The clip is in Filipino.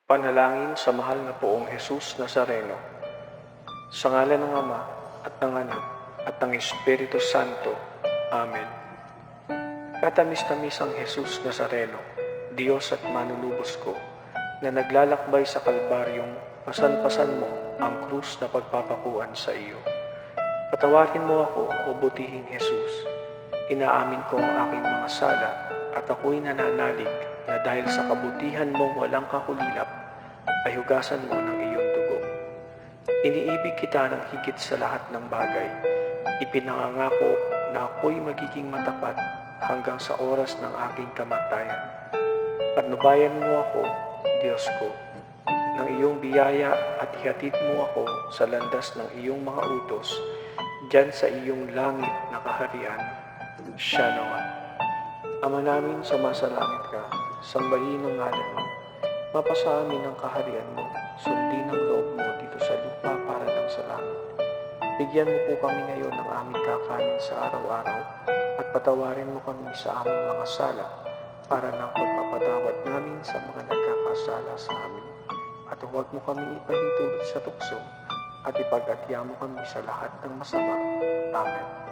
Panalangin sa mahal na Poong Jesus Nazareno. Sa ngalan ng Ama at ng Anak at ng Espiritu Santo. Amen. Katamis-tamis ang Jesus Nazareno, Diyos at manunubos ko, na naglalakbay sa Kalbaryong, pasan-pasan mo ang krus na pagpapakuan sa iyo. Patawarin mo ako, o butihing Jesus. Inaamin ko ang aking mga sala at ako'y nananalig na dahil sa kabutihan mong walang kakulilap, ay hugasan mo ng iyong dugo. Iniibig kita ng higit sa lahat ng bagay. Ipinangangako na ako'y magiging matapat hanggang sa oras ng aking kamatayan. Patnubayan mo ako, Diyos ko, ng iyong biyaya at ihatid mo ako sa landas ng iyong mga utos, diyan sa iyong langit na kaharian. Shalom. Ama namin, sumasalangit ka, sambahin ang ngalan mo. Mapasa amin ang kaharian mo, sundin ang loob mo dito sa lupa para lang sa langit. Bigyan mo po kami ngayon ng aming kakanin sa araw-araw at patawarin mo kami sa aming mga sala para ng pagpapatawad namin sa mga nagkakasala sa amin. At huwag mo kami ipahintulot sa tukso at ipag-atya mo kami sa lahat ng masama. Amen.